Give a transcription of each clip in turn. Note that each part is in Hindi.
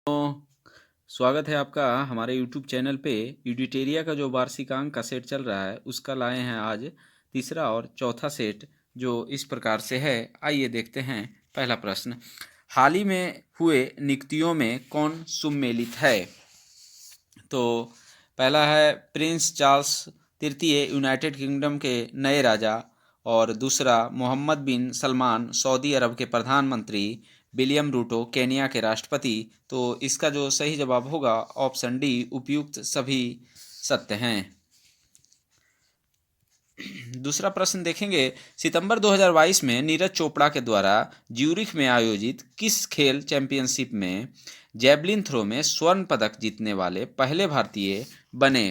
तो स्वागत है आपका हमारे YouTube चैनल पे। यूडिटेरिया का जो वार्षिकांक का सेट चल रहा है उसका लाए हैं आज तीसरा और चौथा सेट, जो इस प्रकार से है। आइए देखते हैं। पहला प्रश्न, हाल ही में हुए नियुक्तियों में कौन सुमेलित है? तो पहला है प्रिंस चार्ल्स तृतीय यूनाइटेड किंगडम के नए राजा, और दूसरा मोहम्मद बिन सलमान सऊदी अरब के प्रधानमंत्री, विलियम रूटो केनिया के राष्ट्रपति। तो इसका जो सही जवाब होगा ऑप्शन डी, उपयुक्त सभी सत्य हैं। दूसरा प्रश्न देखेंगे, सितंबर 2022 में नीरज चोपड़ा के द्वारा ज्यूरिख में आयोजित किस खेल चैंपियनशिप में जैवलिन थ्रो में स्वर्ण पदक जीतने वाले पहले भारतीय बने?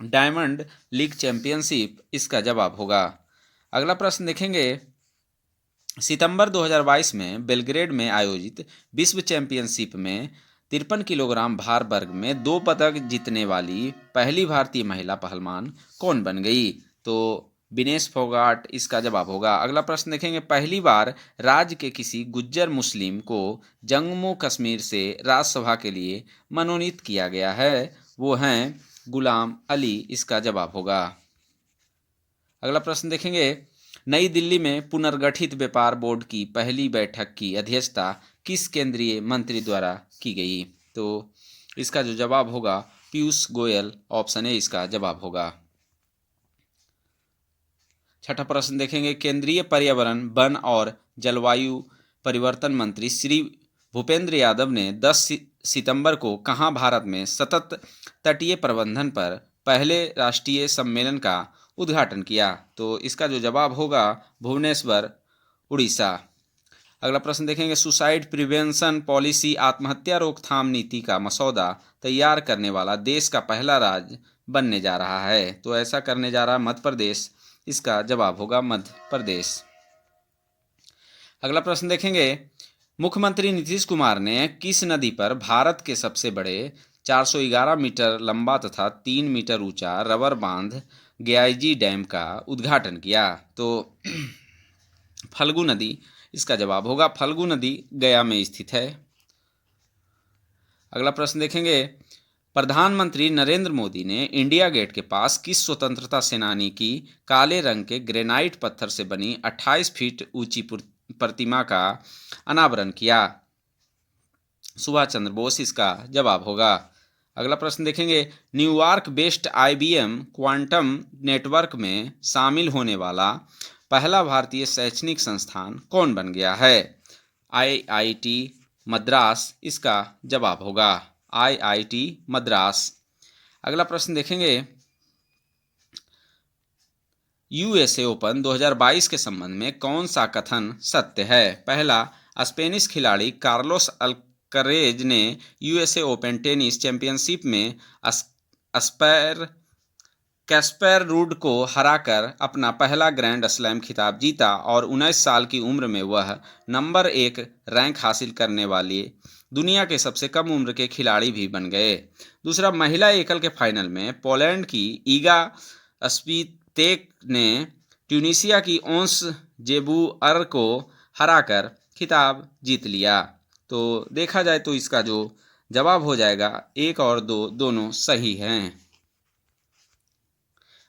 डायमंड लीग चैंपियनशिप इसका जवाब होगा। अगला प्रश्न देखेंगे, सितंबर 2022 में बेलग्रेड में आयोजित विश्व चैंपियनशिप में 53 किलोग्राम भार वर्ग में 2 पदक जीतने वाली पहली भारतीय महिला पहलवान कौन बन गई? तो विनेश फोगाट इसका जवाब होगा। अगला प्रश्न देखेंगे, पहली बार राज्य के किसी गुज्जर मुस्लिम को जम्मू कश्मीर से राज्यसभा के लिए मनोनीत किया गया है? वो हैं गुलाम अली, इसका जवाब होगा। अगला प्रश्न देखेंगे, नई दिल्ली में पुनर्गठित व्यापार बोर्ड की पहली बैठक की अध्यक्षता किस केंद्रीय मंत्री द्वारा की गई? तो इसका जो जवाब होगा पीयूष गोयल, ऑप्शन ए इसका जवाब होगा। छठा प्रश्न देखेंगे, केंद्रीय पर्यावरण वन और जलवायु परिवर्तन मंत्री श्री भूपेंद्र यादव ने 10 सितंबर को कहां भारत में सतत तटीय प्रबंधन पर पहले राष्ट्रीय सम्मेलन का उद्घाटन किया? तो इसका जो जवाब होगा भुवनेश्वर, उड़ीसा। अगला प्रश्न देखेंगे, सुसाइड प्रिवेंशन पॉलिसी आत्महत्या रोकथाम नीति का मसौदा तैयार करने वाला देश का पहला राज्य बनने जा रहा है? तो ऐसा करने जा रहा मध्य प्रदेश, इसका जवाब होगा मध्य प्रदेश। अगला प्रश्न देखेंगे, मुख्यमंत्री नीतीश कुमार ने किस नदी पर भारत के सबसे बड़े 411 मीटर लंबा तथा 3 मीटर ऊंचा रबर बांध ग्याईजी डैम का उद्घाटन किया? तो फल्गु नदी इसका जवाब होगा। फल्गु नदी गया में स्थित है। अगला प्रश्न देखेंगे, प्रधानमंत्री नरेंद्र मोदी ने इंडिया गेट के पास किस स्वतंत्रता सेनानी की काले रंग के ग्रेनाइट पत्थर से बनी 28 फीट ऊंची प्रतिमा का अनावरण किया? सुभाष चंद्र बोस, इसका जवाब होगा। अगला प्रश्न देखेंगे, New York based IBM quantum network में शामिल होने वाला पहला भारतीय शैक्षणिक संस्थान कौन बन गया है? IIT मद्रास, इसका जवाब होगा IIT मद्रास। अगला प्रश्न देखेंगे, USA ओपन 2022 के संबंध में कौन सा कथन सत्य है? पहला, स्पेनिश खिलाड़ी कार्लोस अल्करेज ने USA ओपन टेनिस चैंपियनशिप में कैस्पर रूड को हराकर अपना पहला ग्रैंड स्लैम खिताब जीता और 19 साल की उम्र में वह नंबर 1 रैंक हासिल करने वाले दुनिया के सबसे कम उम्र के खिलाड़ी भी बन गए। दूसरा, महिला एकल के फाइनल में पोलैंड की ईगा स्वीतेक ने ट्यूनीशिया की ओंस जेबूअर को हराकर खिताब जीत लिया। तो देखा जाए तो इसका जो जवाब हो जाएगा 1 और 2 दोनों सही हैं।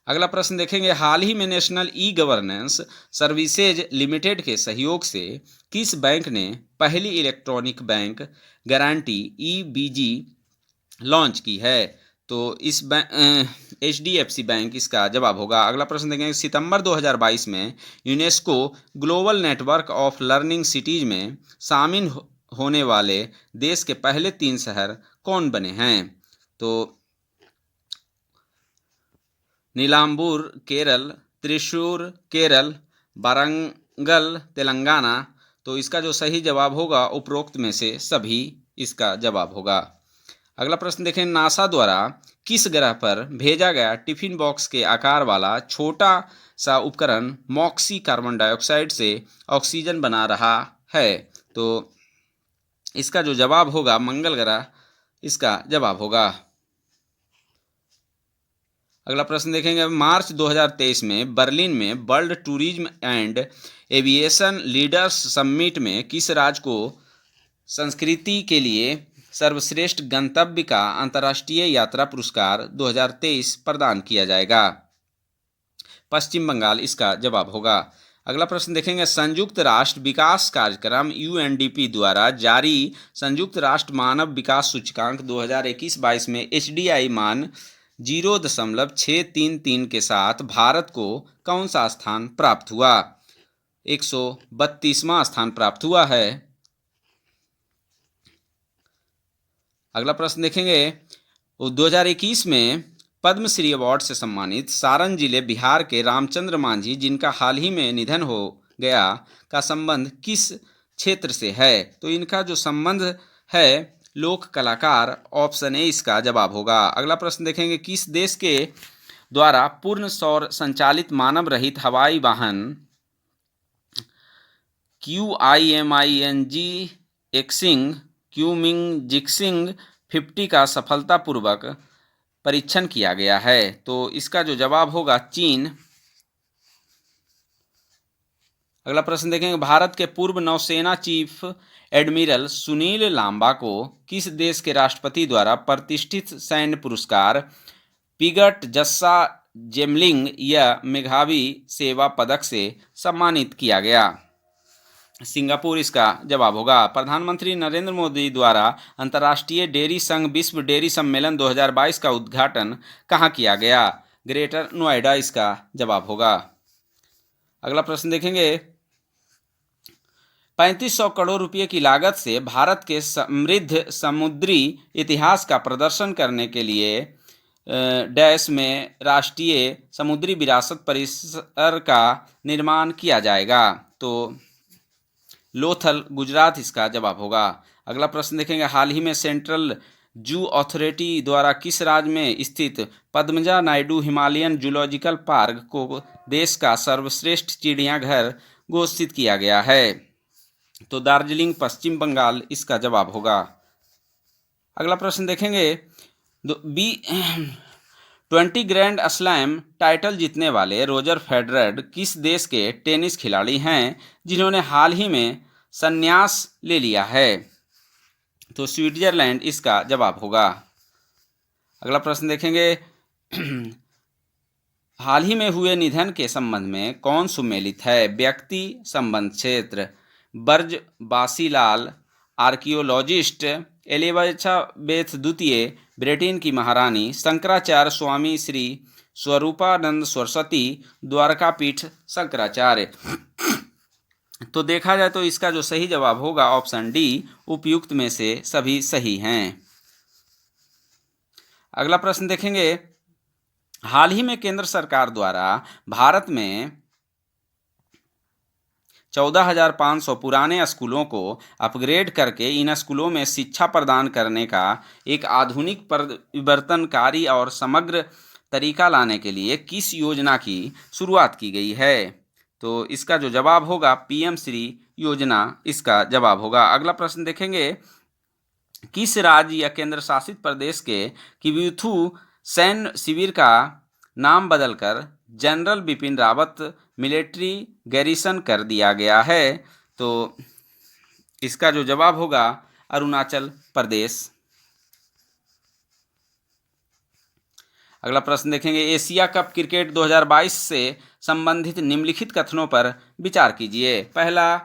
अगला प्रश्न देखेंगे, हाल ही में national e governance services limited के सहयोग से किस बैंक ने पहली electronic bank guarantee EBG launch की है? तो इस HDFC बैंक इसका जवाब होगा। अगला प्रश्न देखेंगे, सितंबर 2022 में UNESCO global network of learning cities में शामिल होने वाले देश के पहले 3 शहर कौन बने हैं? तो नीलांबूर केरल, त्रिशूर केरल, वारंगल तेलंगाना। तो इसका जो सही जवाब होगा उपरोक्त में से सभी इसका जवाब होगा। अगला प्रश्न देखें, नासा द्वारा किस ग्रह पर भेजा गया टिफिन बॉक्स के आकार वाला छोटा सा उपकरण मॉक्सी कार्बन डाइऑक्साइड से ऑक्सीजन बना रहा है? तो इसका जो जवाब होगा मंगल ग्रह, इसका जवाब होगा। अगला प्रश्न देखेंगे, मार्च 2023 में बर्लिन में world tourism and aviation leaders summit में किस राज्य को संस्कृति के लिए सर्वश्रेष्ठ गंतव्य का अंतर्राष्ट्रीय यात्रा पुरस्कार 2023 प्रदान किया जाएगा? पश्चिम बंगाल इसका जवाब होगा। अगला प्रश्न देखेंगे, संयुक्त राष्ट्र विकास कार्यक्रम यूएनडीपी द्वारा जारी संयुक्त राष्ट्र मानव विकास सूचकांक 2021-22 में एचडीआई मान 0.633 के साथ भारत को कौन सा स्थान प्राप्त हुआ? 132वां स्थान प्राप्त हुआ है। अगला प्रश्न देखेंगे, 2021 में पद्मश्री अवार्ड से सम्मानित सारण जिले बिहार के रामचंद्र मांझी, जिनका हाल ही में निधन हो गया, का संबंध किस क्षेत्र से है? तो इनका जो संबंध है लोक कलाकार, ऑप्शन ए इसका जवाब होगा। अगला प्रश्न देखेंगे, किस देश के द्वारा पूर्ण सौर संचालित मानव रहित हवाई वाहन QIMING एक्सिंग क्यूमिंग 50 का सफलतापूर्वक परीक्षण किया गया है? तो इसका जो जवाब होगा चीन। अगला प्रश्न देखेंगे, भारत के पूर्व नौसेना चीफ एडमिरल सुनील लांबा को किस देश के राष्ट्रपति द्वारा प्रतिष्ठित सैन्य पुरस्कार पिगट जस्सा जेमलिंग या मेघावी सेवा पदक से सम्मानित किया गया? सिंगापुर इसका जवाब होगा। प्रधानमंत्री नरेंद्र मोदी द्वारा अंतर्राष्ट्रीय डेयरी संघ विश्व डेयरी सम्मेलन 2022 का उद्घाटन कहाँ किया गया? ग्रेटर नोएडा इसका जवाब होगा। अगला प्रश्न देखेंगे, 3500 करोड़ रुपए की लागत से भारत के समृद्ध समुद्री इतिहास का प्रदर्शन करने के लिए डैश में राष्ट्रीय समुद्री विरासत परिसर का निर्माण किया जाएगा? तो लोथल गुजरात इसका जवाब होगा। अगला प्रश्न देखेंगे, हाल ही में सेंट्रल जू अथॉरिटी द्वारा किस राज्य में स्थित Padmaja Naidu Himalayan zoological park को देश का सर्वश्रेष्ठ चिड़ियाघर घोषित किया गया है? तो दार्जिलिंग पश्चिम बंगाल इसका जवाब होगा। अगला प्रश्न देखेंगे, 20 ग्रैंड स्लैम टाइटल जीतने वाले रोजर फेडरर किस देश के टेनिस खिलाड़ी हैं जिन्होंने हाल ही में संन्यास ले लिया है? तो स्विट्जरलैंड इसका जवाब होगा। अगला प्रश्न देखेंगे, हाल ही में हुए निधन के संबंध में कौन सुमेलित है? व्यक्ति, संबंध, क्षेत्र। बर्ज बासीलाल आर्कियोलॉजिस्ट, एलिजाबेथ द्वितीय ब्रिटेन की महारानी, शंकराचार्य स्वामी श्री स्वरूपानंद सरस्वती, द्वारकापीठ शंकराचार्य। तो देखा जाए तो इसका जो सही जवाब होगा ऑप्शन डी, उपयुक्त में से सभी सही हैं। अगला प्रश्न देखेंगे, हाल ही में केंद्र सरकार द्वारा भारत में 14,500 पुराने स्कूलों को अपग्रेड करके इन स्कूलों में शिक्षा प्रदान करने का एक आधुनिक परिवर्तनकारी और समग्र तरीका लाने के लिए किस योजना की शुरुआत की गई है? तो इसका जो जवाब होगा पीएम श्री योजना इसका जवाब होगा। अगला प्रश्न देखेंगे, किस राज्य या केंद्र शासित प्रदेश के किब्यूथू सैन्य शिविर का नाम बदलकर general Bipin Rawat military garrison कर दिया गया है? तो इसका जो जवाब होगा अरुणाचल प्रदेश। अगला प्रश्न देखेंगे, एशिया कप क्रिकेट 2022 से संबंधित निम्नलिखित कथनों पर विचार कीजिए। पहला,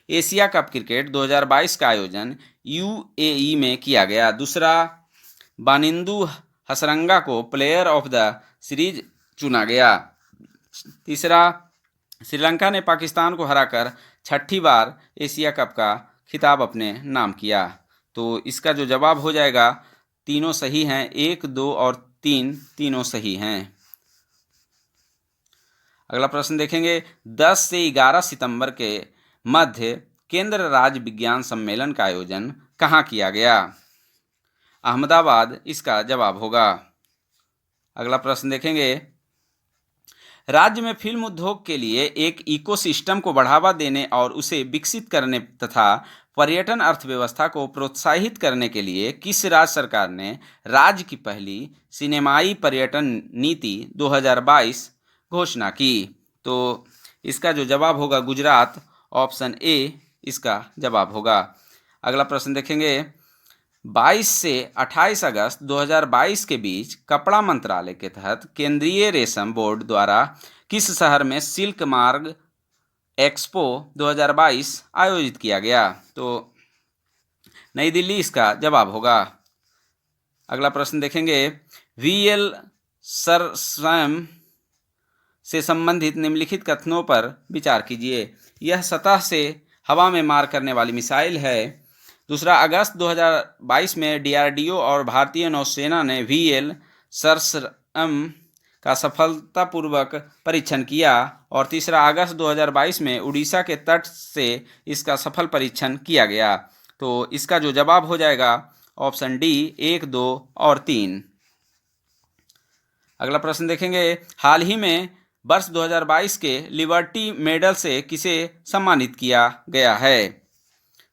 एशिया कप क्रिकेट 2022 का आयोजन यूएई में किया गया। दूसरा, बानिंदु हसरंगा को प्लेयर ऑफ द सीरीज चुना गया। तीसरा, श्रीलंका ने पाकिस्तान को हराकर छठी बार एशिया कप का खिताब अपने नाम किया। तो इसका जो जवाब हो जाएगा, तीनों सही हैं, 1, 2 और 3 तीनों सही हैं। अगला प्रश्न देखेंगे, 10 से 11 सितंबर के मध्य केंद्र राज्य विज्ञान सम्मेलन का आयोजन कहाँ किया गया? अहमदाबाद इसका जवाब होगा। अगला प्रश्न देखेंगे, राज्य में फिल्म उद्योग के लिए एक इकोसिस्टम को बढ़ावा देने और उसे विकसित करने तथा पर्यटन अर्थव्यवस्था को प्रोत्साहित करने के लिए किस राज्य सरकार ने राज्य की पहली सिनेमाई पर्यटन नीति 2022 घोषणा की? तो इसका जो जवाब होगा गुजरात, ऑप्शन ए इसका जवाब होगा। अगला प्रश्न देखेंगे, 22 से 28 अगस्त 2022 के बीच कपड़ा मंत्रालय के तहत केंद्रीय रेशम बोर्ड द्वारा किस शहर में सिल्क मार्ग एक्सपो 2022 आयोजित किया गया? तो नई दिल्ली इसका जवाब होगा। अगला प्रश्न देखेंगे, वीएल सरसैम से संबंधित निम्नलिखित कथनों पर विचार कीजिए। यह सतह से हवा में मार करने वाली मिसाइल है। दूसरा, अगस्त 2022 में डीआरडीओ और भारतीय नौसेना ने वीएल सरसैम का सफलतापूर्वक परीक्षण किया। और तीसरा, अगस्त 2022 में उड़ीसा के तट से इसका सफल परीक्षण किया गया। तो इसका जो जवाब हो जाएगा ऑप्शन डी 1, 2 और 3। अगला प्रश्न देखेंगे, हाल ही में वर्ष 2022 के लिबर्टी मेडल से किसे सम्मानित किया गया है?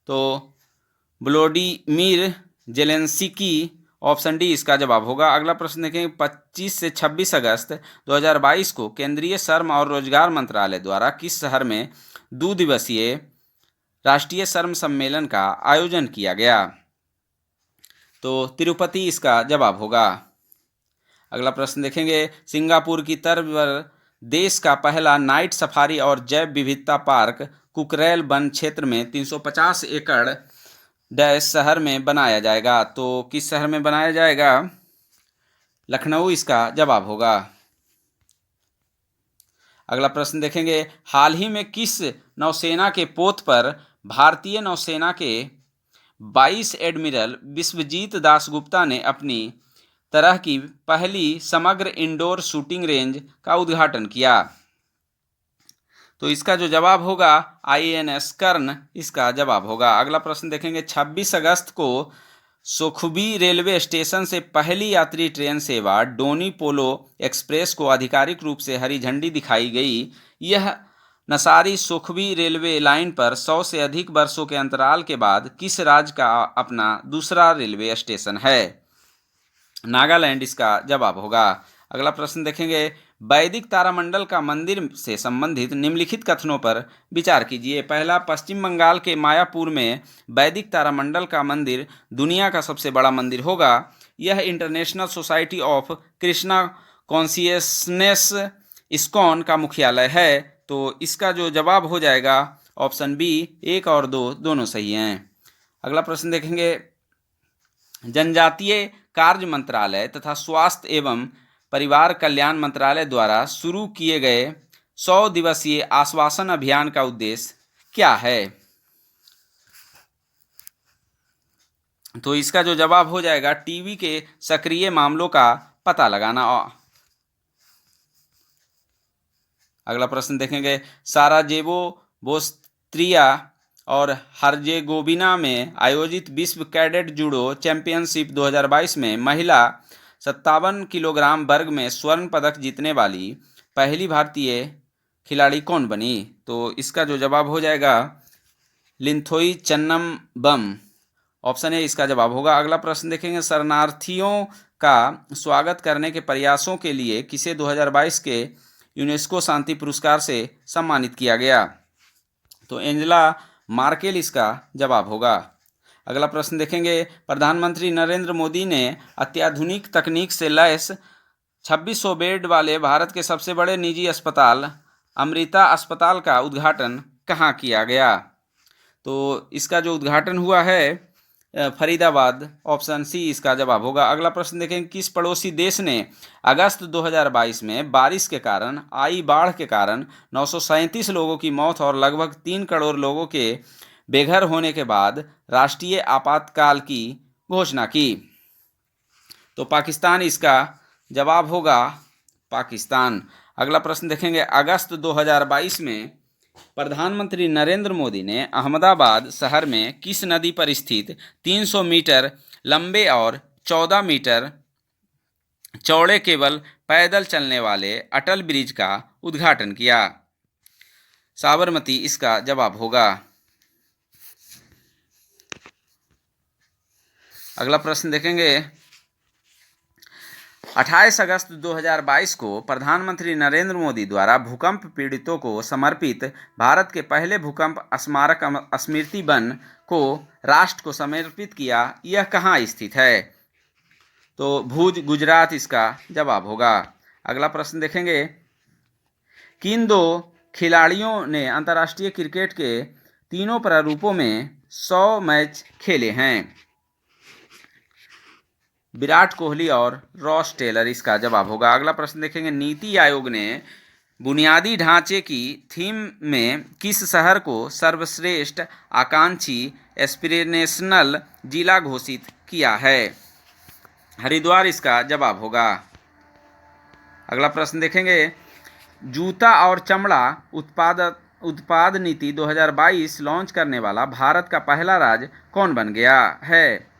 तो व्लादिमीर जेलेंस्की, ऑप्शन डी इसका जवाब होगा। अगला प्रश्न देखेंगे, 25 से 26 अगस्त 2022 को केंद्रीय श्रम और रोजगार मंत्रालय द्वारा किस शहर में 2 दिवसीय राष्ट्रीय श्रम सम्मेलन का आयोजन किया गया? तो तिरुपति इसका जवाब होगा। अगला प्रश्न देखेंगे, सिंगापुर की तर्ज पर देश का पहला नाइट सफारी और जैव विविधता पार्क कुकरेल वन क्षेत्र में 350 एकड़ डैश शहर में बनाया जाएगा। तो किस शहर में बनाया जाएगा? लखनऊ इसका जवाब होगा। अगला प्रश्न देखेंगे, हाल ही में किस नौसेना के पोत पर भारतीय नौसेना के 22 एडमिरल विश्वजीत दासगुप्ता ने अपनी तरह की पहली समग्र इंडोर शूटिंग रेंज का उद्घाटन किया? तो इसका जो जवाब होगा आईएनएस कर्ण इसका जवाब होगा। अगला प्रश्न देखेंगे, 26 अगस्त को सुखबी रेलवे स्टेशन से पहली यात्री ट्रेन सेवा डोनी पोलो एक्सप्रेस को आधिकारिक रूप से हरी झंडी दिखाई गई। यह नसारी सुखबी रेलवे लाइन पर 100 से अधिक वर्षों के अंतराल के बाद किस राज्य का अपना दूसरा रेलवे स्टेशन है? नागालैंड इसका जवाब होगा। अगला प्रश्न देखेंगे, वैदिक तारामंडल का मंदिर से संबंधित निम्नलिखित कथनों पर विचार कीजिए। पहला, पश्चिम बंगाल के मायापुर में वैदिक तारामंडल का मंदिर दुनिया का सबसे बड़ा मंदिर होगा। यह international society of Krishna consciousness ISKCON का मुख्यालय है। तो इसका जो जवाब हो जाएगा ऑप्शन बी 1 और 2 दोनों सही हैं। अगला प्रश्न देखेंगे, जनजातीय कार्य मंत्रालय तथा स्वास्थ्य एवं परिवार कल्याण मंत्रालय द्वारा शुरू किए गए 100 दिवसीय आश्वासन अभियान का उद्देश्य क्या है? तो इसका जो जवाब हो जाएगा टीबी के सक्रिय मामलों का पता लगाना। अगला प्रश्न देखेंगे, साराजेवो, बोस्त्रिया और हर्जेगोविना में आयोजित विश्व कैडेट जूडो चैंपियनशिप 2022 में महिला 57 किलोग्राम वर्ग में स्वर्ण पदक जीतने वाली पहली भारतीय खिलाड़ी कौन बनी? तो इसका जो जवाब हो जाएगा लिंथोई चन्नम्बम, ऑप्शन ए इसका जवाब होगा। अगला प्रश्न देखेंगे, शरणार्थियों का स्वागत करने के प्रयासों के लिए किसे 2022 के यूनेस्को शांति पुरस्कार से सम्मानित किया गया? तो एंजेला मार्केल इसका जवाब होगा। अगला प्रश्न देखेंगे, प्रधानमंत्री नरेंद्र मोदी ने अत्याधुनिक तकनीक से लैस 2600 बेड वाले भारत के सबसे बड़े निजी अस्पताल अमृता अस्पताल का उद्घाटन कहाँ किया गया? तो इसका जो उद्घाटन हुआ है फरीदाबाद, ऑप्शन सी इसका जवाब होगा। अगला प्रश्न देखें, किस पड़ोसी देश ने अगस्त 2022 में बारिश के कारण आई बाढ़ के कारण 937 लोगों की मौत और लगभग 3 करोड़ लोगों के बेघर होने के बाद राष्ट्रीय आपातकाल की घोषणा की? तो पाकिस्तान इसका जवाब होगा, पाकिस्तान। अगला प्रश्न देखेंगे, अगस्त 2022 में प्रधानमंत्री नरेंद्र मोदी ने अहमदाबाद शहर में किस नदी पर स्थित 300 मीटर लंबे और 14 मीटर चौड़े केवल पैदल चलने वाले अटल ब्रिज का उद्घाटन किया? साबरमती इसका जवाब होगा। अगला प्रश्न देखेंगे, 28 अगस्त 2022 को प्रधानमंत्री नरेंद्र मोदी द्वारा भूकंप पीड़ितों को समर्पित भारत के पहले भूकंप स्मारक स्मृति वन को राष्ट्र को समर्पित किया। यह कहाँ स्थित है? तो भुज, गुजरात इसका जवाब होगा। अगला प्रश्न देखेंगे, किन दो खिलाड़ियों ने अंतर्राष्ट्रीय क्रिकेट के तीनों प्रारूपों में 100 मैच खेले हैं? विराट कोहली और रॉस टेलर इसका जवाब होगा। अगला प्रश्न देखेंगे, नीति आयोग ने बुनियादी ढांचे की थीम में किस शहर को सर्वश्रेष्ठ आकांक्षी एस्पिरेशनल जिला घोषित किया है? हरिद्वार इसका जवाब होगा। अगला प्रश्न देखेंगे, जूता और चमड़ा उत्पाद नीति 2022 लॉन्च करने वाला भारत का पहला राज्य कौन बन गया है?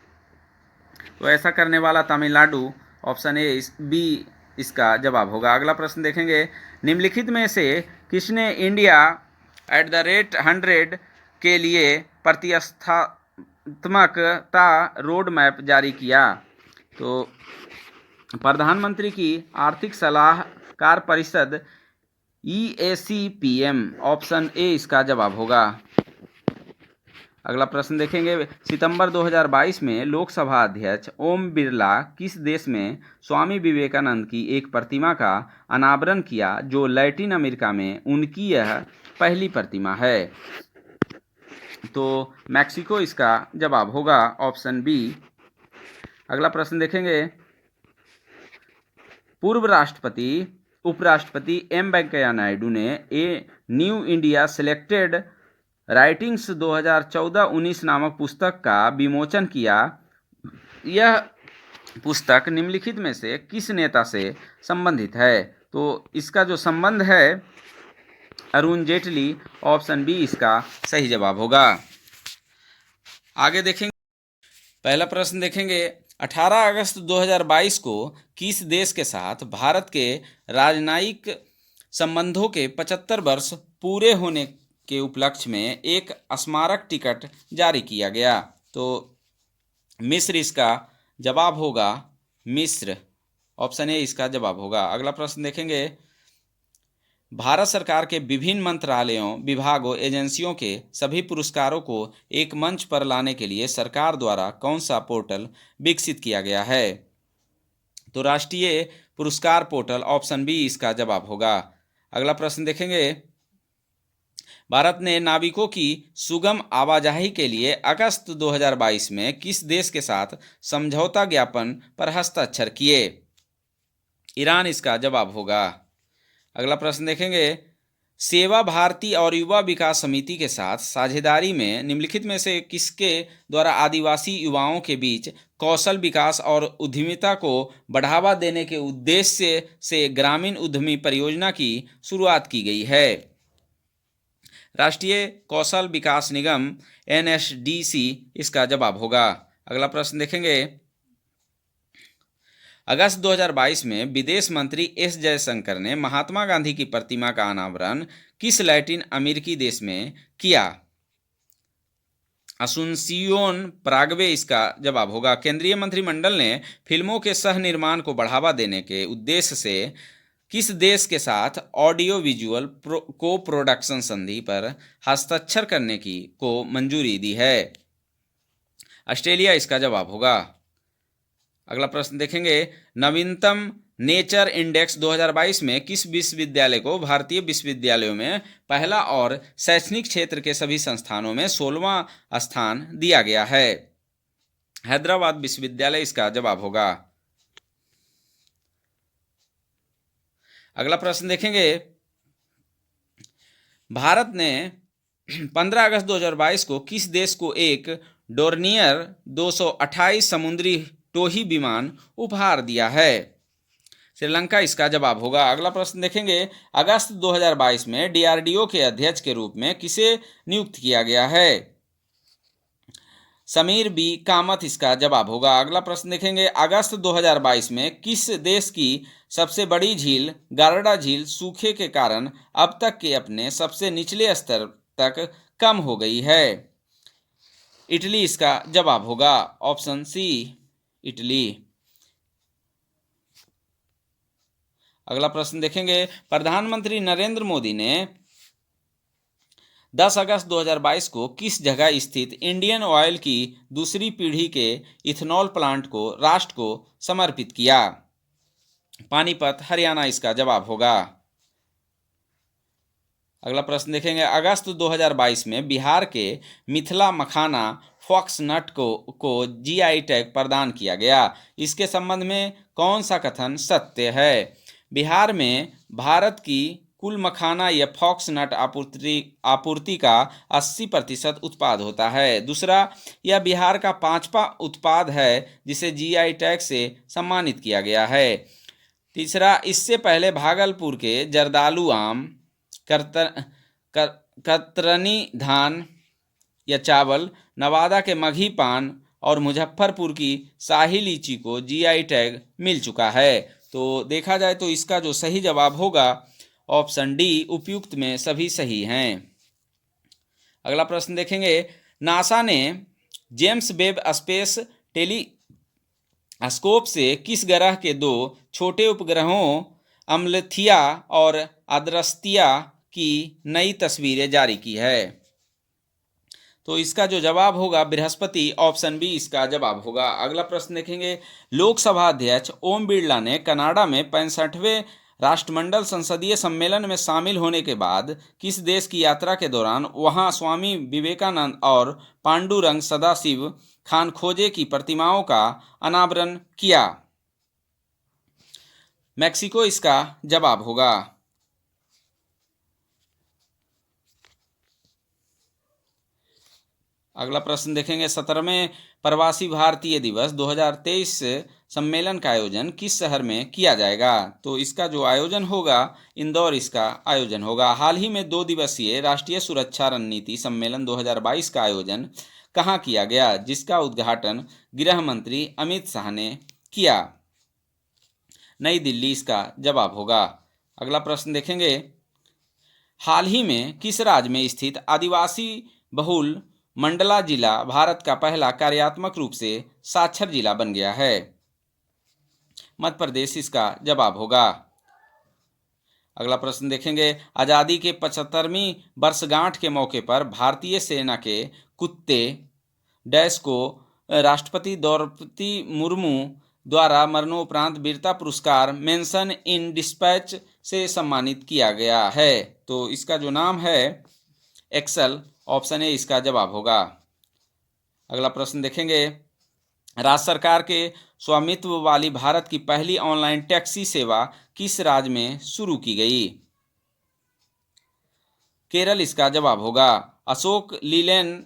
तो ऐसा करने वाला तमिलनाडु, ऑप्शन ए बी इसका जवाब होगा। अगला प्रश्न देखेंगे, निम्नलिखित में से किसने इंडिया @100 के लिए प्रतिस्पर्धात्मकता रोड मैप जारी किया? तो प्रधानमंत्री की आर्थिक सलाहकार परिषद EACPM, ऑप्शन ए इसका जवाब होगा। अगला प्रश्न देखेंगे, सितंबर 2022 में लोकसभा अध्यक्ष ओम बिरला किस देश में स्वामी विवेकानंद की एक प्रतिमा का अनावरण किया जो लैटिन अमेरिका में उनकी यह पहली प्रतिमा है? तो मैक्सिको इसका जवाब होगा, ऑप्शन बी। अगला प्रश्न देखेंगे, पूर्व राष्ट्रपति उपराष्ट्रपति एम वेंकैया नायडू ने a new India selected writings 2014-19 नामक पुस्तक का विमोचन किया। यह पुस्तक निम्नलिखित में से किस नेता से संबंधित है? तो इसका जो संबंध है अरुण जेटली, ऑप्शन बी इसका सही जवाब होगा। आगे देखेंगे, पहला प्रश्न देखेंगे, 18 अगस्त 2022 को किस देश के साथ भारत के राजनयिक संबंधों के 75 वर्ष पूरे होने के उपलक्ष्य में एक स्मारक टिकट जारी किया गया? तो मिस्र इसका जवाब होगा, मिस्र, ऑप्शन ए इसका जवाब होगा। अगला प्रश्न देखेंगे, भारत सरकार के विभिन्न मंत्रालयों, विभागों, एजेंसियों के सभी पुरस्कारों को एक मंच पर लाने के लिए सरकार द्वारा कौन सा पोर्टल विकसित किया गया है? तो राष्ट्रीय पुरस्कार पोर्टल, ऑप्शन बी इसका जवाब होगा। अगला प्रश्न देखेंगे, भारत ने नाविकों की सुगम आवाजाही के लिए अगस्त 2022 में किस देश के साथ समझौता ज्ञापन पर हस्ताक्षर किए? ईरान इसका जवाब होगा। अगला प्रश्न देखेंगे, सेवा भारती और युवा विकास समिति के साथ साझेदारी में निम्नलिखित में से किसके द्वारा आदिवासी युवाओं के बीच कौशल विकास और उद्यमिता को बढ़ावा देने के उद्देश्य से ग्रामीण उद्यमी परियोजना की शुरुआत की गई है? राष्ट्रीय कौशल विकास निगम, NSDC इसका जवाब होगा। अगला प्रश्न देखेंगे, अगस्त 2022 में विदेश मंत्री S जयशंकर ने महात्मा गांधी की प्रतिमा का अनावरण किस लैटिन अमेरिकी देश में किया? असुनसियोन, पराग्वे इसका जवाब होगा। केंद्रीय मंत्रिमंडल ने फिल्मों के सह निर्माण को बढ़ावा देने के उद्देश्य से किस देश के साथ ऑडियो विजुअल को प्रोडक्शन संधि पर हस्ताक्षर करने की को मंजूरी दी है? ऑस्ट्रेलिया इसका जवाब होगा। अगला प्रश्न देखेंगे, नवीनतम नेचर इंडेक्स 2022 में किस विश्वविद्यालय को भारतीय विश्वविद्यालयों में पहला और शैक्षणिक क्षेत्र के सभी संस्थानों में 16वां स्थान दिया गया है? हैदराबाद विश्वविद्यालय इसका जवाब होगा। अगला प्रश्न देखेंगे, भारत ने 15 अगस्त 2022 को किस देश को एक डोर्नियर 228 समुद्री टोही विमान उपहार दिया है? श्रीलंका इसका जवाब होगा। अगला प्रश्न देखेंगे, अगस्त 2022 में DRDO के अध्यक्ष के रूप में किसे नियुक्त किया गया है? समीर बी कामत इसका जवाब होगा। अगला प्रश्न देखेंगे, अगस्त 2022 में किस देश की सबसे बड़ी झील गारडा झील सूखे के कारण अब तक के अपने सबसे निचले स्तर तक कम हो गई है? इटली इसका जवाब होगा, ऑप्शन सी इटली। अगला प्रश्न देखेंगे, प्रधानमंत्री नरेंद्र मोदी ने 10 अगस्त 2022 को किस जगह स्थित इंडियन ऑयल की दूसरी पीढ़ी के इथेनॉल प्लांट को राष्ट्र को समर्पित किया? पानीपत, हरियाणा इसका जवाब होगा। अगला प्रश्न देखेंगे, अगस्त 2022 में बिहार के मिथिला मखाना फॉक्सनट को जीआई टैग प्रदान किया गया। इसके संबंध में कौन सा कथन सत्य है? बिहार में भारत की कुल मखाना या फॉक्सनट आपूर्ति का 80% उत्पाद होता है। दूसरा, यह बिहार का 5वां उत्पाद है जिसे जीआई टैग से सम्मानित किया गया है। तीसरा, इससे पहले भागलपुर के जर्दालू आम, कतरनी धान या चावल, नवादा के मगही पान और मुजफ्फरपुर की शाही लीची को जीआई टैग मिल चुका है। तो देखा जाए तो इसका जो सही जवाब होगा ऑप्शन डी, उपयुक्त में सभी सही हैं। अगला प्रश्न देखेंगे, नासा ने जेम्स वेब स्पेस टेलीस्कोप से किस ग्रह के 2 छोटे उपग्रहों अम्लथिया और अद्रस्तिया की नई तस्वीरें जारी की है? तो इसका जो जवाब होगा बृहस्पति, ऑप्शन बी इसका जवाब होगा। अगला प्रश्न देखेंगे, लोकसभा अध्यक्ष ओम बिरला ने कनाडा में 65वें राष्ट्रमंडल संसदीय सम्मेलन में शामिल होने के बाद किस देश की यात्रा के दौरान वहां स्वामी विवेकानंद और पांडुरंग सदाशिव खानखोजे की प्रतिमाओं का अनावरण किया? मैक्सिको इसका जवाब होगा। अगला प्रश्न देखेंगे, 17वें प्रवासी भारतीय दिवस 2023 सम्मेलन का आयोजन किस शहर में किया जाएगा? तो इसका जो आयोजन होगा इंदौर इसका आयोजन होगा। हाल ही में 2 दिवसीय राष्ट्रीय सुरक्षा रणनीति सम्मेलन 2022 का आयोजन कहाँ किया गया, जिसका उद्घाटन गृह मंत्री अमित शाह ने किया? नई दिल्ली इसका जवाब होगा। अगला प्रश्न देखेंगे, हाल ही में किस राज्य में स्थित आदिवासी बहुल मंडला जिला भारत का पहला कार्यात्मक रूप से साक्षर जिला बन गया है? मध्य प्रदेश इसका जवाब होगा। अगला प्रश्न देखेंगे, आज़ादी के 75वीं वर्षगांठ के मौके पर भारतीय सेना के कुत्ते डैश को राष्ट्रपति द्रौपदी मुर्मू द्वारा मरणोपरांत वीरता पुरस्कार मेंशन इन डिस्पैच से सम्मानित किया गया है। तो इसका जो नाम है एक्सल, ऑप्शन ए इसका जवाब होगा। अगला प्रश्न देखेंगे, राज्य सरकार के स्वामित्व वाली भारत की पहली ऑनलाइन टैक्सी सेवा किस राज्य में शुरू की गई? केरल इसका जवाब होगा। अशोक लीलैंड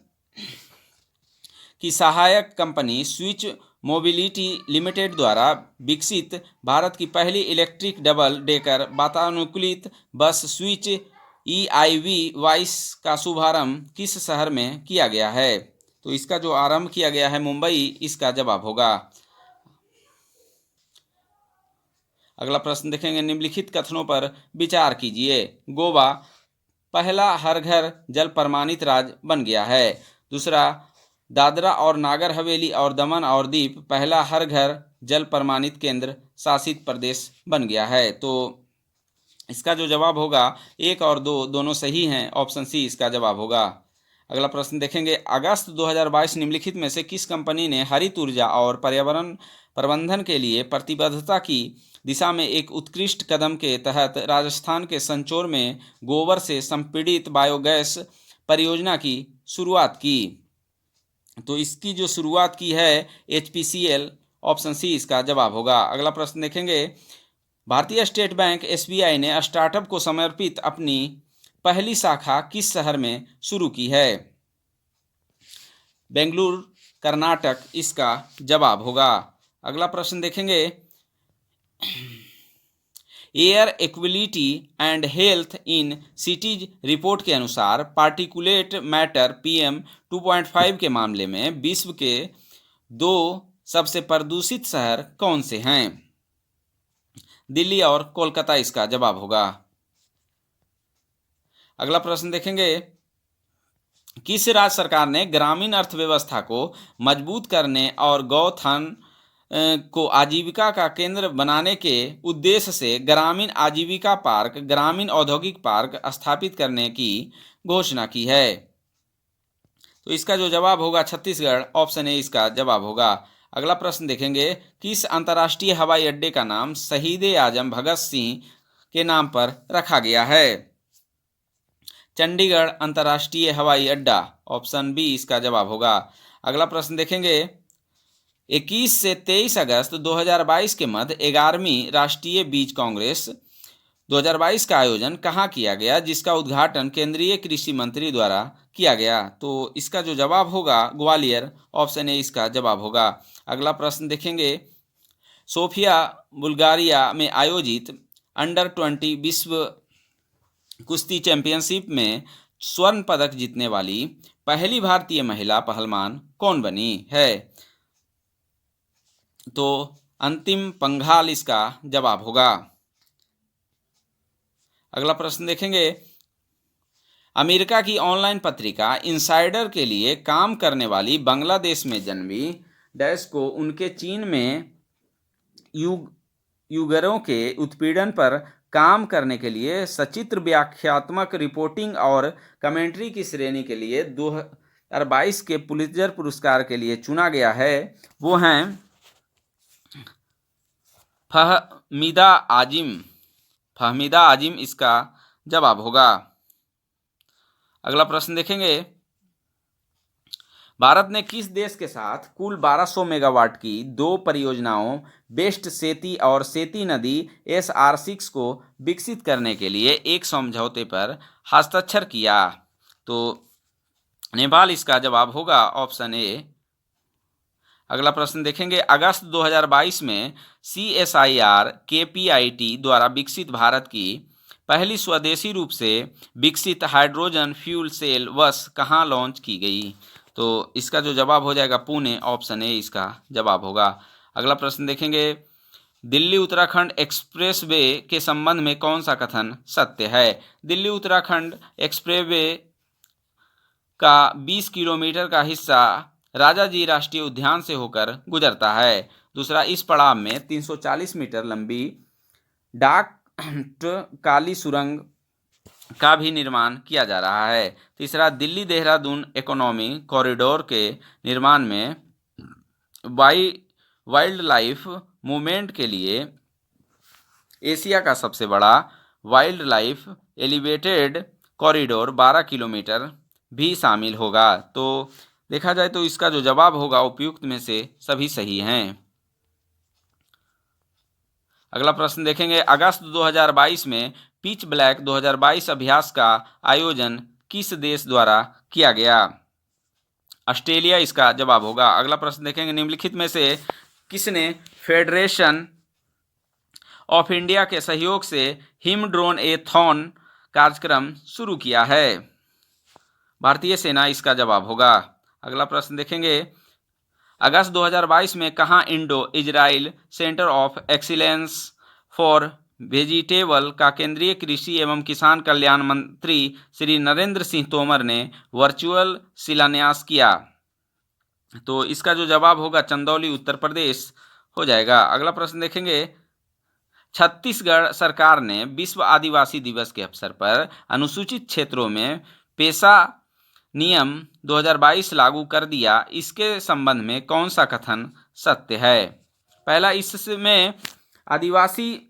की सहायक कंपनी स्विच मोबिलिटी लिमिटेड द्वारा विकसित भारत की पहली इलेक्ट्रिक डबल डेकर वातानुकूलित बस स्विच EIV 22 का शुभारंभ किस शहर में किया गया है? तो इसका जो आरंभ किया गया है मुंबई इसका जवाब होगा। अगला प्रश्न देखेंगे, निम्नलिखित कथनों पर विचार कीजिए। गोवा पहला हर घर जल प्रमाणित राज्य बन गया है। दूसरा, दादरा और नागर हवेली और दमन और दीव पहला हर घर जल प्रमाणित केंद्र शासित प्रदेश बन गया है। तो इसका जो जवाब होगा 1 और 2 दोनों सही हैं, ऑप्शन सी इसका जवाब होगा। अगला प्रश्न देखेंगे, अगस्त 2022 निम्नलिखित में से किस कंपनी ने हरित ऊर्जा और पर्यावरण प्रबंधन के लिए प्रतिबद्धता की दिशा में एक उत्कृष्ट कदम के तहत राजस्थान के संचोर में गोबर से संपीड़ित बायोगैस परियोजना की शुरुआत की? तो इसकी जो शुरुआत की है HPCL, ऑप्शन सी इसका जवाब होगा। अगला प्रश्न देखेंगे, भारतीय स्टेट बैंक SBI ने स्टार्टअप को समर्पित अपनी पहली शाखा किस शहर में शुरू की है? बेंगलुरु, कर्नाटक इसका जवाब होगा। अगला प्रश्न देखेंगे, air equality and health in cities report के अनुसार पार्टिकुलेट मैटर PM 2.5 के मामले में विश्व के 2 सबसे प्रदूषित शहर कौन से हैं? दिल्ली और कोलकाता इसका जवाब होगा। अगला प्रश्न देखेंगे, किस राज्य सरकार ने ग्रामीण अर्थव्यवस्था को मजबूत करने और गौधन को आजीविका का केंद्र बनाने के उद्देश्य से ग्रामीण आजीविका पार्क, ग्रामीण औद्योगिक पार्क स्थापित करने की घोषणा की है। तो इसका जो जवाब होगा छत्तीसगढ़, ऑप्शन ए इसका जवाब होगा। अगला प्रश्न देखेंगे, किस अंतर्राष्ट्रीय हवाई अड्डे का नाम शहीद आजम भगत सिंह के नाम पर रखा गया है? चंडीगढ़ अंतर्राष्ट्रीय हवाई अड्डा, ऑप्शन बी इसका जवाब होगा। अगला प्रश्न देखेंगे, 21 से 23 अगस्त 2022 के मध्य 11वीं राष्ट्रीय बीज कांग्रेस 2022 का आयोजन कहाँ किया गया, जिसका उद्घाटन केंद्रीय कृषि मंत्री द्वारा किया गया? तो इसका जो जवाब होगा ग्वालियर, ऑप्शन ए इसका जवाब होगा। अगला प्रश्न देखेंगे, सोफिया बुल्गारिया में आयोजित अंडर-20 विश्व कुश्ती चैंपियनशिप में स्वर्ण पदक जीतने वाली पहली भारतीय महिला पहलवान कौन बनी है? तो अंतिम पंघाल इसका जवाब होगा। अगला प्रश्न देखेंगे, अमेरिका की ऑनलाइन पत्रिका इनसाइडर के लिए काम करने वाली बांग्लादेश में जन्मी डैश को उनके चीन में युगरों के उत्पीड़न पर काम करने के लिए सचित्र व्याख्यात्मक रिपोर्टिंग और कमेंट्री की श्रेणी के लिए 2022 के पुलित्जर पुरस्कार के लिए चुना गया है। वो हैं फहमीदा आजिम इसका जवाब होगा। अगला प्रश्न देखेंगे, भारत ने किस देश के साथ कुल 1200 मेगावाट की 2 परियोजनाओं बेस्ट सेती और सेती नदी SR6 को विकसित करने के लिए एक समझौते पर हस्ताक्षर किया? तो नेपाल इसका जवाब होगा, ऑप्शन ए। अगला प्रश्न देखेंगे, अगस्त 2022 में CSIR KPIT द्वारा विकसित भारत की पहली स्वदेशी रूप से विकसित हाइड्रोजन फ्यूल सेल बस कहाँ लॉन्च की गई? तो इसका जो जवाब हो जाएगा पुणे, ऑप्शन ए इसका जवाब होगा। अगला प्रश्न देखेंगे, दिल्ली उत्तराखंड एक्सप्रेसवे के संबंध में कौन सा कथन सत्य है? दिल्ली उत्तराखंड एक्सप्रेसवे का 20 किलोमीटर का हिस्सा राजाजी राष्ट्रीय उद्यान से होकर गुजरता है। दूसरा, इस पड़ाव में 340 मीटर लंबी डाक काली सुरंग का भी निर्माण किया जा रहा है। तीसरा, दिल्ली देहरादून इकोनॉमी कॉरिडोर के निर्माण में वाइल्ड लाइफ मूवमेंट के लिए एशिया का सबसे बड़ा wild life elevated corridor 12 kilometre भी शामिल होगा। तो देखा जाए तो इसका जो जवाब होगा उपयुक्त में से सभी सही हैं। अगला प्रश्न देखेंगे, अगस्त 2022 में पिच ब्लैक 2022 अभ्यास का आयोजन किस देश द्वारा किया गया? ऑस्ट्रेलिया इसका जवाब होगा। अगला प्रश्न देखेंगे, निम्नलिखित में से किसने फेडरेशन ऑफ इंडिया के सहयोग से हिम ड्रोन एथॉन कार्यक्रम शुरू किया है? भारतीय सेना इसका जवाब होगा। अगला प्रश्न देखेंगे, अगस्त 2022 में कहाँ Indo Israel centre of excellence for vegetable का केंद्रीय कृषि एवं किसान कल्याण मंत्री श्री नरेंद्र सिंह तोमर ने वर्चुअल शिलान्यास किया? तो इसका जो जवाब होगा चंदौली उत्तर प्रदेश हो जाएगा। अगला प्रश्न देखेंगे, छत्तीसगढ़ सरकार ने विश्व आदिवासी दिवस के अवसर पर अनुसूचित क्षेत्रों में पेशा नियम 2022 लागू कर दिया, इसके संबंध में कौन सा कथन सत्य है? पहला, इसमें आदिवासी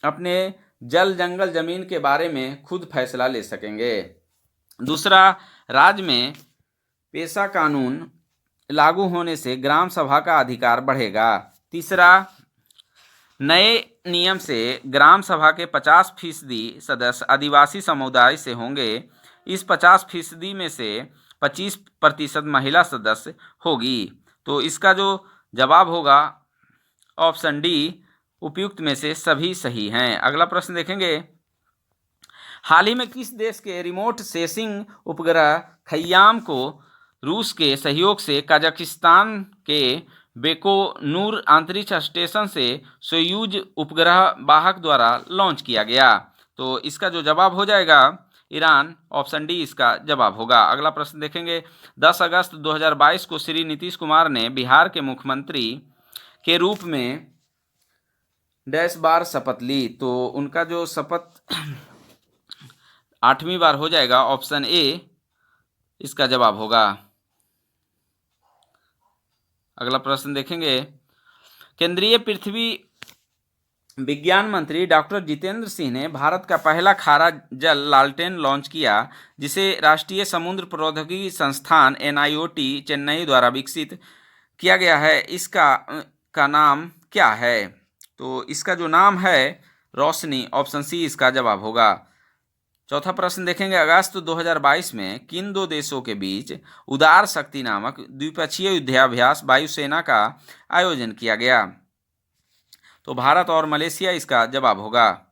अपने जल जंगल जमीन के बारे में खुद फैसला ले सकेंगे। दूसरा, राज्य में पेशा कानून लागू होने से ग्राम सभा का अधिकार बढ़ेगा। तीसरा, नए नियम से ग्राम सभा के 50% सदस्य आदिवासी समुदाय से होंगे। इस 50% में से 25% महिला सदस्य होगी। तो इसका जो जवाब होगा ऑप्शन डी, उपयुक्त में से सभी सही हैं। अगला प्रश्न देखेंगे, हाल ही में किस देश के रिमोट सेंसिंग उपग्रह खयाम को रूस के सहयोग से कजाकिस्तान के बेकोनूर अंतरिक्ष स्टेशन से सोयूज उपग्रह वाहक द्वारा लॉन्च किया गया? तो इसका जो जवाब हो जाएगा ईरान, ऑप्शन डी इसका जवाब होगा। अगला प्रश्न देखेंगे, 10 अगस्त 2022 को श्री नीतीश कुमार ने बिहार के मुख्यमंत्री के रूप में डैश बार शपथ ली। तो उनका जो शपथ 8वीं बार हो जाएगा, ऑप्शन ए इसका जवाब होगा। अगला प्रश्न देखेंगे, केंद्रीय पृथ्वी विज्ञान मंत्री डॉक्टर जितेंद्र सिंह ने भारत का पहला खारा जल लालटेन लॉन्च किया, जिसे राष्ट्रीय समुद्र प्रौद्योगिकी संस्थान NIOT चेन्नई द्वारा विकसित किया गया है। इसका नाम क्या है? तो इसका जो नाम है रोशनी, ऑप्शन सी इसका जवाब होगा। चौथा प्रश्न देखेंगे, अगस्त 2022 में किन दो देशों के बीच उदार शक्ति नामक द्विपक्षीय युद्धाभ्यास वायुसेना का आयोजन किया गया? तो भारत और मलेशिया इसका जवाब होगा।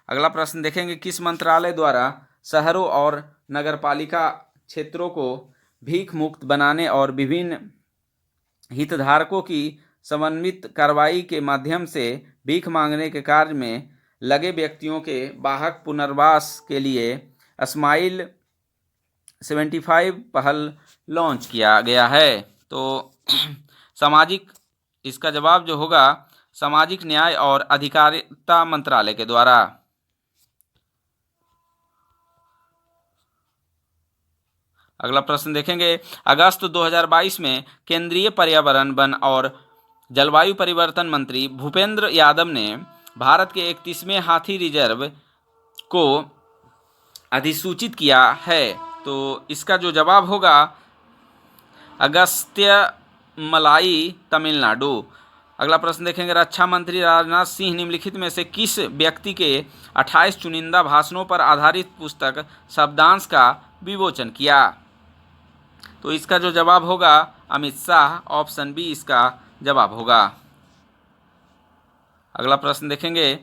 अगला प्रश्न देखेंगे, किस मंत्रालय द्वारा शहरों और नगरपालिका क्षेत्रों को भीख मुक्त बनाने और विभिन्न हितधारकों की समन्वित कार्रवाई के माध्यम से भीख मांगने के कार्य में लगे व्यक्तियों के बाहक पुनर्वास के लिए स्माइल 75 पहल लॉन्च किया गया है? तो सामाजिक, इसका जवाब जो होगा सामाजिक न्याय और अधिकारिता मंत्रालय के द्वारा। अगला प्रश्न देखेंगे, अगस्त 2022 में केंद्रीय पर्यावरण, वन और जलवायु परिवर्तन मंत्री भूपेंद्र यादव ने भारत के 31वें हाथी रिजर्व को अधिसूचित किया है। तो इसका जो जवाब होगा अगस्त्यमलाई, तमिलनाडु। अगला प्रश्न देखेंगे, रक्षा मंत्री राजनाथ सिंह निम्नलिखित में से किस व्यक्ति के 28 चुनिंदा भाषणों पर आधारित पुस्तक शब्दांश का विमोचन किया? तो इसका जो जवाब होगा अमित शाह, ऑप्शन बी इसका जवाब होगा। अगला प्रश्न देखेंगे,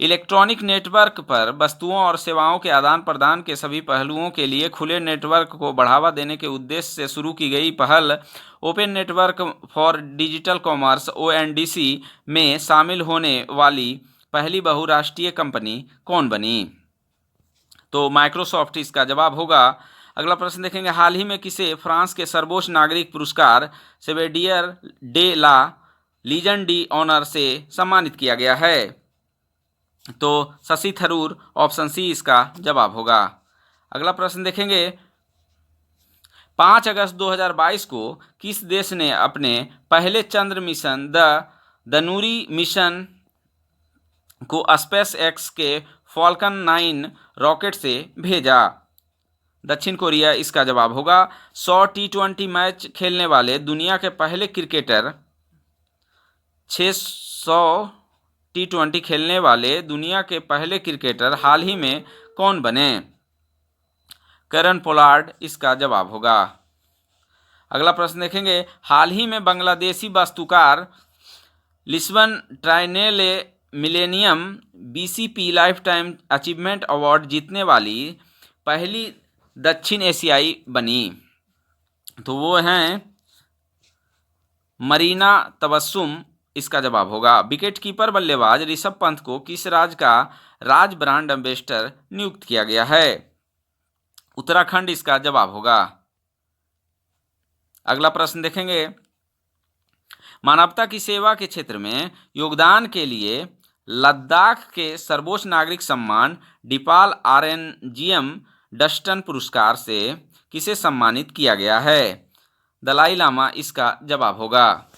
इलेक्ट्रॉनिक नेटवर्क पर वस्तुओं और सेवाओं के आदान प्रदान के सभी पहलुओं के लिए खुले नेटवर्क को बढ़ावा देने के उद्देश्य से शुरू की गई पहल open network for digital commerce ONDC में शामिल होने वाली पहली बहुराष्ट्रीय कंपनी कौन बनी? तो माइक्रोसॉफ्ट इसका जवाब होगा। अगला प्रश्न देखेंगे, हाल ही में किसे फ्रांस के सर्वोच्च नागरिक पुरस्कार सेवेडियर डे ला लीजन डी ऑनर से सम्मानित किया गया है? तो शशि थरूर, ऑप्शन सी इसका जवाब होगा। अगला प्रश्न देखेंगे, 5 अगस्त 2022 को किस देश ने अपने पहले चंद्र मिशन दनूरी मिशन को स्पेस एक्स के फॉल्कन 9 रॉकेट से भेजा? दक्षिण कोरिया इसका जवाब होगा। 100 T20 मैच खेलने वाले दुनिया के पहले क्रिकेटर 600 T20 खेलने वाले दुनिया के पहले क्रिकेटर हाल ही में कौन बने? करन पोलार्ड इसका जवाब होगा। अगला प्रश्न देखेंगे, हाल ही में बांग्लादेशी वास्तुकार Lisbon Triennale millennium BCP lifetime achievement award जीतने वाली पहली दक्षिण एशियाई बनी। तो वो हैं मरीना तबस्सुम, इसका जवाब होगा। विकेट कीपर बल्लेबाज ऋषभ पंत को किस राज्य का राज ब्रांड एम्बेसडर नियुक्त किया गया है? उत्तराखंड इसका जवाब होगा। अगला प्रश्न देखेंगे, मानवता की सेवा के क्षेत्र में योगदान के लिए लद्दाख के सर्वोच्च नागरिक सम्मान डिपाल RNGM डस्टन पुरस्कार से किसे सम्मानित किया गया है? दलाई लामा इसका जवाब होगा।